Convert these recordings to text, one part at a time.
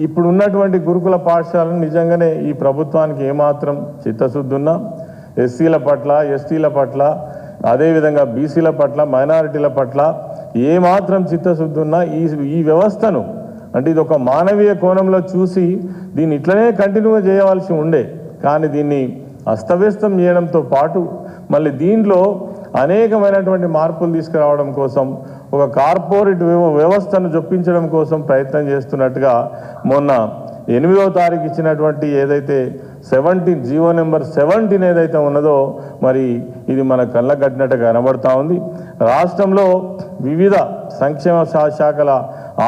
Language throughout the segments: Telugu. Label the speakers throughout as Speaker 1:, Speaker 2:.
Speaker 1: ఇప్పుడు ఉన్నటువంటి గురుకుల పాఠశాలను నిజంగానే ఈ ప్రభుత్వానికి ఏమాత్రం చిత్తశుద్ధి ఉన్నా ఎస్సీల పట్ల, ఎస్టీల పట్ల, అదేవిధంగా బీసీల పట్ల, మైనారిటీల పట్ల ఏమాత్రం చిత్తశుద్ధి ఉన్నా ఈ వ్యవస్థను అంటే ఇది ఒక మానవీయ కోణంలో చూసి దీన్ని ఇట్లనే కంటిన్యూగా చేయవలసి ఉండే, కానీ దీన్ని అస్తవ్యస్తం చేయడంతో పాటు మళ్ళీ దీంట్లో అనేకమైనటువంటి మార్పులు తీసుకురావడం కోసం ఒక కార్పొరేట్ వ్యవస్థను చొప్పించడం కోసం ప్రయత్నం చేస్తున్నట్టుగా మొన్న 8వ తారీఖు ఇచ్చినటువంటి ఏదైతే 17 జీవో నెంబర్ 17 ఏదైతే ఉన్నదో మరి ఇది మన కళ్ళ కట్టినట్టుగా కనబడతా ఉంది. రాష్ట్రంలో వివిధ సంక్షేమ శాఖల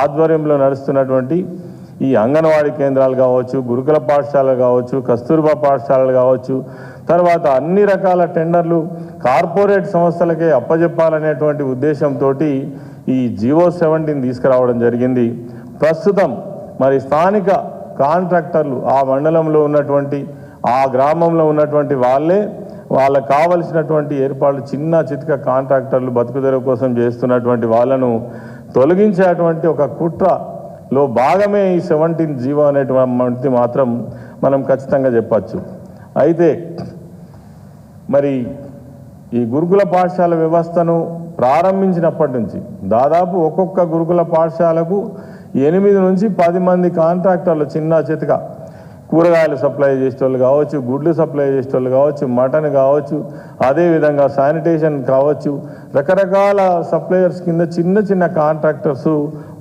Speaker 1: ఆధ్వర్యంలో నడుస్తున్నటువంటి ఈ అంగన్వాడీ కేంద్రాలు కావచ్చు, గురుకుల పాఠశాలలు కావచ్చు, కస్తూర్బా పాఠశాలలు కావచ్చు, తర్వాత అన్ని రకాల టెండర్లు కార్పొరేట్ సంస్థలకే అప్పజెప్పాలనేటువంటి ఉద్దేశంతో ఈ జీవో 17 తీసుకురావడం జరిగింది. ప్రస్తుతం మరి స్థానిక కాంట్రాక్టర్లు ఆ మండలంలో ఉన్నటువంటి ఆ గ్రామంలో ఉన్నటువంటి వాళ్ళకు కావలసినటువంటి ఏర్పాట్లు చిన్న చితక కాంట్రాక్టర్లు బతుకుదెరువు కోసం చేస్తున్నటువంటి వాళ్ళను తొలగించేటువంటి ఒక కుట్రలో భాగమే ఈ 17 జీవో అనేటువంటి మాత్రం మనం ఖచ్చితంగా చెప్పచ్చు. అయితే మరి ఈ గురుకుల పాఠశాల వ్యవస్థను ప్రారంభించినప్పటి నుంచి దాదాపు ఒక్కొక్క గురుకుల పాఠశాలకు 8 నుంచి 10 మంది కాంట్రాక్టర్లు చిన్న చితక కూరగాయలు సప్లై చేసేటోళ్ళు కావచ్చు, గుడ్లు సప్లై చేసేటోళ్ళు కావచ్చు, మటన్ కావచ్చు, అదేవిధంగా శానిటేషన్ కావచ్చు, రకరకాల సప్లయర్స్ కింద చిన్న చిన్న కాంట్రాక్టర్స్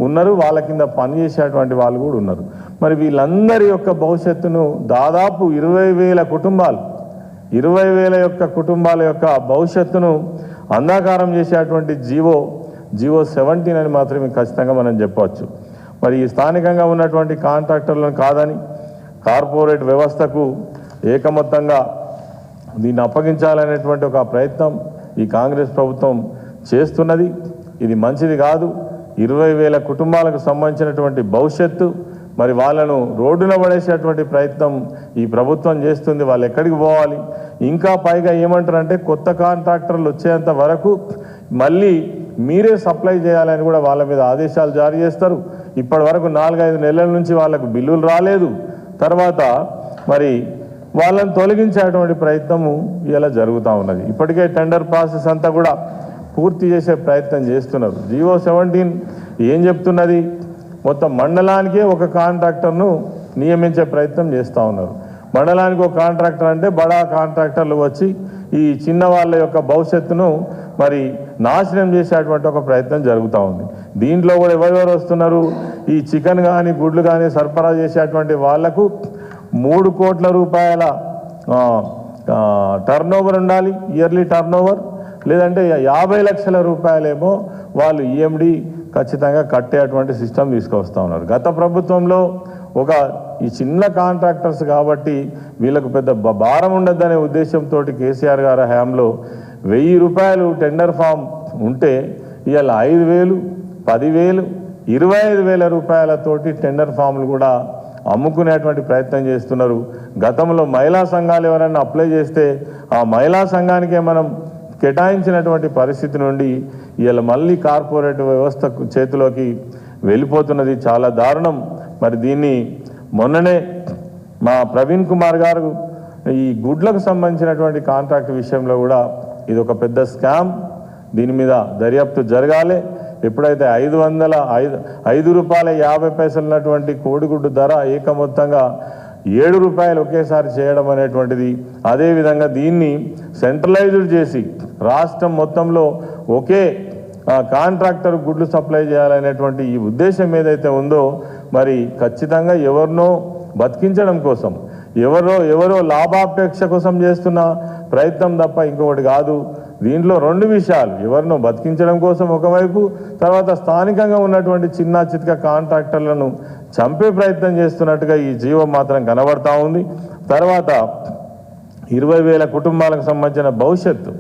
Speaker 1: ఉన్నారు. వాళ్ళ కింద పనిచేసేటువంటి వాళ్ళు కూడా ఉన్నారు. మరి వీళ్ళందరి యొక్క భవిష్యత్తును దాదాపు 20,000 కుటుంబాలు 20,000 కుటుంబాల యొక్క భవిష్యత్తును అంధకారం చేసేటువంటి జీవో 17 అని మాత్రమే ఖచ్చితంగా మనం చెప్పవచ్చు. మరి ఈ స్థానికంగా ఉన్నటువంటి కాంట్రాక్టర్లను కాదని కార్పొరేట్ వ్యవస్థకు ఏకమొత్తంగా దీన్ని అప్పగించాలనేటువంటి ఒక ప్రయత్నం ఈ కాంగ్రెస్ ప్రభుత్వం చేస్తున్నది. ఇది మంచిది కాదు. 20,000 కుటుంబాలకు సంబంధించినటువంటి భవిష్యత్తు మరి వాళ్ళను రోడ్డున పడేసేటువంటి ప్రయత్నం ఈ ప్రభుత్వం చేస్తుంది. వాళ్ళు ఎక్కడికి పోవాలి? ఇంకా పైగా ఏమంటారంటే కొత్త కాంట్రాక్టర్లు వచ్చేంత వరకు మళ్ళీ మీరే సప్లై చేయాలని కూడా వాళ్ళ మీద ఆదేశాలు జారీ చేస్తారు. ఇప్పటి వరకు 4-5 నెలల నుంచి వాళ్ళకు బిల్లులు రాలేదు. తర్వాత మరి వాళ్ళని తొలగించేటువంటి ప్రయత్నము ఇలా జరుగుతూ ఉన్నది. ఇప్పటికే టెండర్ ప్రాసెస్ అంతా కూడా పూర్తి చేసే ప్రయత్నం చేస్తున్నారు. జీవో 17 ఏం చెప్తున్నది? మొత్తం మండలానికే ఒక కాంట్రాక్టర్ను నియమించే ప్రయత్నం చేస్తూ ఉన్నారు. మండలానికి ఒక కాంట్రాక్టర్ అంటే బడా కాంట్రాక్టర్లు వచ్చి ఈ చిన్న వాళ్ళ యొక్క భవిష్యత్తును మరి నాశనం చేసేటువంటి ఒక ప్రయత్నం జరుగుతూ ఉంది. దీంట్లో కూడా ఎవరెవరు వస్తున్నారు? ఈ చికెన్ కానీ గుడ్లు కానీ సరఫరా చేసేటువంటి వాళ్లకు 3 కోట్ల రూపాయల టర్నోవర్ ఉండాలి, ఇయర్లీ టర్నోవర్, లేదంటే 50 లక్షల రూపాయలేమో వాళ్ళు ఈఎండి ఖచ్చితంగా కట్టేటువంటి సిస్టమ్ తీసుకొస్తా ఉన్నారు. గత ప్రభుత్వంలో ఈ చిన్న కాంట్రాక్టర్స్ కాబట్టి వీళ్ళకు పెద్ద భారం ఉండద్దనే ఉద్దేశంతో కేసీఆర్ గారి హయాంలో 1000 రూపాయలు టెండర్ ఫామ్ ఉంటే ఇవాళ 5,000, 10,000, 25,000 రూపాయలతోటి టెండర్ ఫామ్లు కూడా అమ్ముకునేటువంటి ప్రయత్నం చేస్తున్నారు. గతంలో మహిళా సంఘాలు ఎవరైనా అప్లై చేస్తే ఆ మహిళా సంఘానికే మనం కేటాయించినటువంటి పరిస్థితి నుండి ఇవాళ మళ్ళీ కార్పొరేట్ వ్యవస్థ చేతిలోకి వెళ్ళిపోతున్నది. చాలా దారుణం. మరి దీన్ని మొన్ననే మా ప్రవీణ్ కుమార్ గారు ఈ గుడ్లకు సంబంధించినటువంటి కాంట్రాక్ట్ విషయంలో కూడా ఇది ఒక పెద్ద స్కామ్, దీని మీద దర్యాప్తు జరగాలి. ఎప్పుడైతే 5 రూపాయల 50 పైసలు ఉన్నటువంటి కోడిగుడ్డు ధర ఏకమొత్తంగా 7 రూపాయలు ఒకేసారి చేయడం అనేటువంటిది, అదేవిధంగా దీన్ని సెంట్రలైజ్డ్ చేసి రాష్ట్రం మొత్తంలో ఒకే కాంట్రాక్టర్ గుడ్లు సప్లై చేయాలనేటువంటి ఈ ఉద్దేశం ఏదైతే ఉందో మరి ఖచ్చితంగా ఎవరినో బతికించడం కోసం ఎవరో లాభాపేక్ష కోసం చేస్తున్న ప్రయత్నం తప్ప ఇంకొకటి కాదు. దీంట్లో 2 విషయాలు, ఎవరినో బతికించడం కోసం ఒకవైపు, తర్వాత స్థానికంగా ఉన్నటువంటి చిన్న చితక కాంట్రాక్టర్లను చంపే ప్రయత్నం చేస్తున్నట్టుగా ఈ జీవం మాత్రం కనబడతా ఉంది. తర్వాత 20,000 కుటుంబాలకు సంబంధించిన భవిష్యత్తు,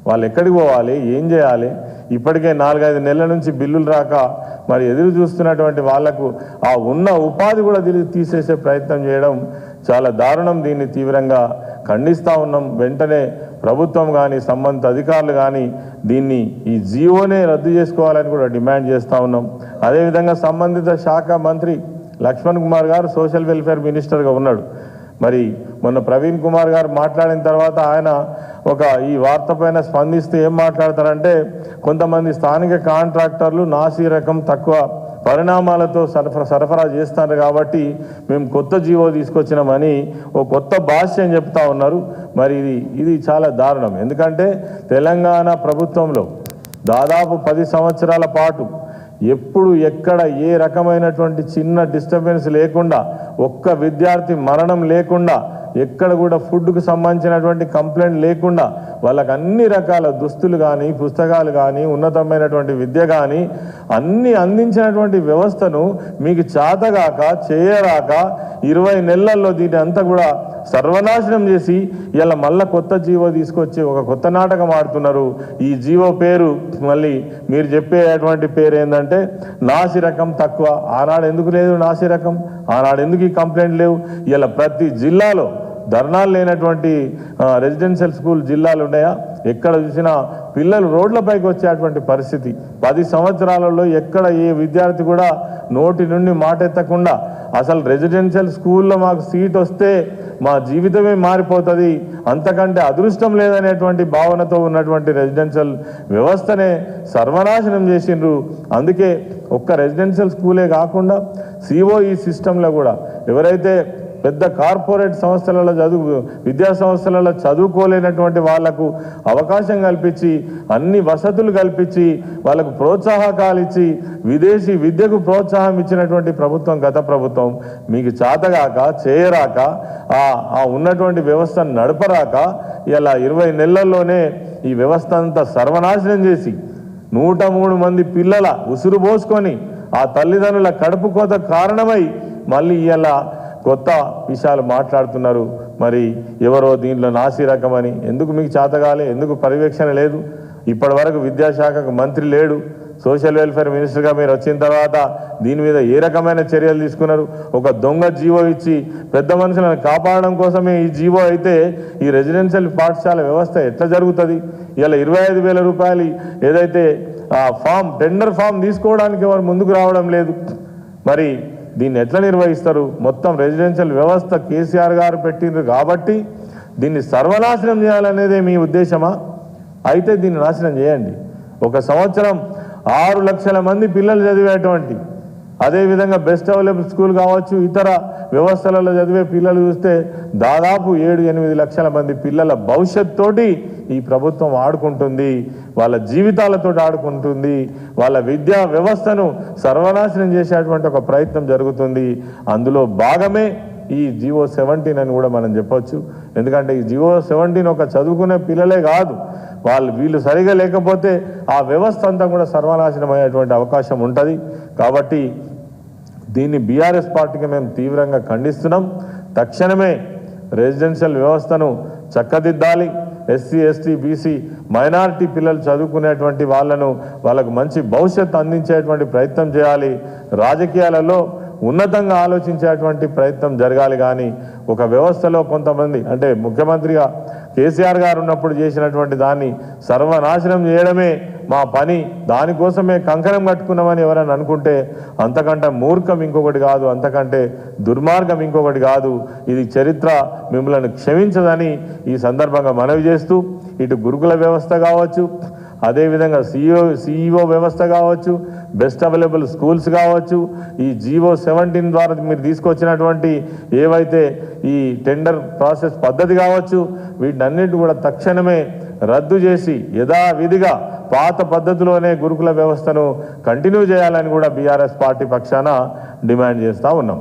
Speaker 1: వాళ్ళు ఎక్కడికి పోవాలి, ఏం చేయాలి? ఇప్పటికే 4-5 నెలల నుంచి బిల్లులు రాక మరి ఎదురు చూస్తున్నటువంటి వాళ్లకు ఆ ఉన్న ఉపాధి కూడా తీసేసే ప్రయత్నం చేయడం చాలా దారుణం. దీన్ని తీవ్రంగా ఖండిస్తూ ఉన్నాం. వెంటనే ప్రభుత్వం కానీ సంబంధిత అధికారులు కానీ దీన్ని ఈ జీవోనే రద్దు చేసుకోవాలని కూడా డిమాండ్ చేస్తూ ఉన్నాం. అదేవిధంగా సంబంధిత శాఖ మంత్రి లక్ష్మణ్ కుమార్ గారు సోషల్ వెల్ఫేర్ మినిస్టర్గా ఉన్నాడు. మరి మొన్న ప్రవీణ్ కుమార్ గారు మాట్లాడిన తర్వాత ఆయన ఈ వార్త పైన స్పందిస్తూ ఏం మాట్లాడతారంటే, కొంతమంది స్థానిక కాంట్రాక్టర్లు నాసి రకం తక్కువ పరిణామాలతో సరఫరా చేస్తారు కాబట్టి మేము కొత్త జీవో తీసుకొచ్చినామని కొత్త భాష్యం చెప్తా ఉన్నారు. మరి ఇది చాలా దారుణం. ఎందుకంటే తెలంగాణ ప్రభుత్వంలో దాదాపు 10 సంవత్సరాల పాటు ఎప్పుడు ఎక్కడ ఏ రకమైనటువంటి చిన్న డిస్టర్బెన్స్ లేకుండా, ఒక్క విద్యార్థి మరణం లేకుండా, ఎక్కడ కూడా ఫుడ్కు సంబంధించినటువంటి కంప్లైంట్ లేకుండా వాళ్ళకి అన్ని రకాల దుస్తులు కానీ, పుస్తకాలు కానీ, ఉన్నతమైనటువంటి విద్య కానీ అన్నీ అందించినటువంటి వ్యవస్థను మీకు చాతగాక చేయరాక 20 నెలల్లో దీన్ని అంతా కూడా సర్వనాశనం చేసి ఇలా మళ్ళా కొత్త జీవో తీసుకొచ్చి ఒక కొత్త నాటకం ఆడుతున్నారు. ఈ జీవో పేరు మళ్ళీ మీరు చెప్పేటువంటి పేరు ఏంటంటే నాసి రకం తక్కువ. ఆనాడు ఎందుకు లేదు నాసి రకం? ఆనాడు ఎందుకు ఈ కంప్లైంట్ లేవు? ఇలా ప్రతి జిల్లాలో ధర్నాలు లేనటువంటి రెసిడెన్షియల్ స్కూల్ జిల్లాలు ఉన్నాయా? ఎక్కడ చూసినా పిల్లలు రోడ్లపైకి వచ్చేటువంటి పరిస్థితి. 10 సంవత్సరాలలో ఎక్కడ ఏ విద్యార్థి కూడా నోటి నుండి మాట ఎత్తకుండా అసలు రెసిడెన్షియల్ స్కూల్లో మాకు సీట్ వస్తే మా జీవితమే మారిపోతుంది, అంతకంటే అదృష్టం లేదనేటువంటి భావనతో ఉన్నటువంటి రెసిడెన్షియల్ వ్యవస్థనే సర్వనాశనం చేసిండ్రు. అందుకే ఒక్క రెసిడెన్షియల్ స్కూలే కాకుండా సిఓఈ సిస్టంలో కూడా ఎవరైతే పెద్ద కార్పొరేట్ సంస్థలలో విద్యా సంస్థలలో చదువుకోలేనటువంటి వాళ్లకు అవకాశం కల్పించి, అన్ని వసతులు కల్పించి, వాళ్ళకు ప్రోత్సాహకాలు ఇచ్చి, విదేశీ విద్యకు ప్రోత్సాహం ఇచ్చినటువంటి ప్రభుత్వం గత ప్రభుత్వం. మీకు చాతగాక చేయరాక ఆ ఉన్నటువంటి వ్యవస్థను నడపరాక ఇలా 20 నెలల్లోనే ఈ వ్యవస్థ అంతా సర్వనాశనం చేసి 103 మంది పిల్లల ఉసురు పోసుకొని ఆ తల్లిదండ్రుల కడుపు కోత కారణమై మళ్ళీ ఇలా కొత్త విషయాలు మాట్లాడుతున్నారు. మరి ఎవరో దీంట్లో నాసి రకమని. ఎందుకు మీకు చేతగాలే? ఎందుకు పర్యవేక్షణ లేదు? ఇప్పటి వరకు విద్యాశాఖకు మంత్రి లేడు. సోషల్ వెల్ఫేర్ మినిస్టర్గా మీరు వచ్చిన తర్వాత దీని మీద ఏ రకమైన చర్యలు తీసుకున్నారు? ఒక దొంగ జీవో ఇచ్చి పెద్ద మనుషులను కాపాడడం కోసమే ఈ జీవో అయితే ఈ రెసిడెన్షియల్ పాఠశాల వ్యవస్థ ఎట్లా జరుగుతుంది? ఇలా 25,000 రూపాయలు ఏదైతే టెండర్ ఫామ్ తీసుకోవడానికి ఎవరు ముందుకు రావడం లేదు. మరి దీన్ని ఎట్లా నిర్వహిస్తారు? మొత్తం రెసిడెన్షియల్ వ్యవస్థ కేసీఆర్ గారు పెట్టిండ్రు కాబట్టి దీన్ని సర్వనాశనం చేయాలనేదే మీ ఉద్దేశమా? అయితే దీన్ని నాశనం చేయండి. ఒక సంవత్సరం 6 లక్షల మంది పిల్లలు చదివేటువంటి, అదేవిధంగా బెస్ట్ అవైలబుల్ స్కూల్ కావచ్చు, ఇతర వ్యవస్థలలో చదివే పిల్లలు చూస్తే దాదాపు 7-8 లక్షల మంది పిల్లల భవిష్యత్తోటి ఈ ప్రభుత్వం ఆడుకుంటుంది. వాళ్ళ జీవితాలతో ఆడుకుంటుంది. వాళ్ళ విద్యా వ్యవస్థను సర్వనాశనం చేసేటువంటి ఒక ప్రయత్నం జరుగుతుంది. అందులో భాగమే ఈ జీవో 17 అని కూడా మనం చెప్పొచ్చు. ఎందుకంటే ఈ జీవో 17 ఒక చదువుకునే పిల్లలే కాదు, వీళ్ళు సరిగా లేకపోతే ఆ వ్యవస్థ అంతా కూడా సర్వనాశనం అయ్యేటువంటి అవకాశం ఉంటుంది. కాబట్టి దీన్ని బీఆర్ఎస్ పార్టీకి మేము తీవ్రంగా ఖండిస్తున్నాం. తక్షణమే రెసిడెన్షియల్ వ్యవస్థను చక్కదిద్దాలి. ఎస్సీ, ఎస్టీ, బీసీ, మైనారిటీ పిల్లలు చదువుకునేటువంటి వాళ్ళకు మంచి భవిష్యత్తు అందించేటువంటి ప్రయత్నం చేయాలి. రాజకీయాలలో ఉన్నతంగా ఆలోచించేటువంటి ప్రయత్నం జరగాలి. కానీ ఒక వ్యవస్థలో కొంతమంది, అంటే ముఖ్యమంత్రిగా కేసీఆర్ గారు ఉన్నప్పుడు చేసినటువంటి దాన్ని సర్వనాశనం చేయడమే మా పని, దానికోసమే కంకణం కట్టుకున్నామని ఎవరైనా అనుకుంటే అంతకంటే మూర్ఖం ఇంకొకటి కాదు, అంతకంటే దుర్మార్గం ఇంకొకటి కాదు. ఇది చరిత్ర మిమ్మల్ని క్షమించదని ఈ సందర్భంగా మనవి చేస్తూ, ఇటు గురుకుల వ్యవస్థ కావచ్చు, అదేవిధంగా సిఇఓ వ్యవస్థ కావచ్చు, బెస్ట్ అవైలబుల్ స్కూల్స్ కావచ్చు, ఈ జీవో 17 ద్వారా మీరు తీసుకొచ్చినటువంటి ఏవైతే ఈ టెండర్ ప్రాసెస్ పద్ధతి కావచ్చు, వీటన్నిటి కూడా తక్షణమే రద్దు చేసి యథావిధిగా పాత పద్ధతిలోనే గురుకుల వ్యవస్థను కంటిన్యూ చేయాలని కూడా బీఆర్ఎస్ పార్టీ పక్షాన డిమాండ్ చేస్తూ ఉన్నాం.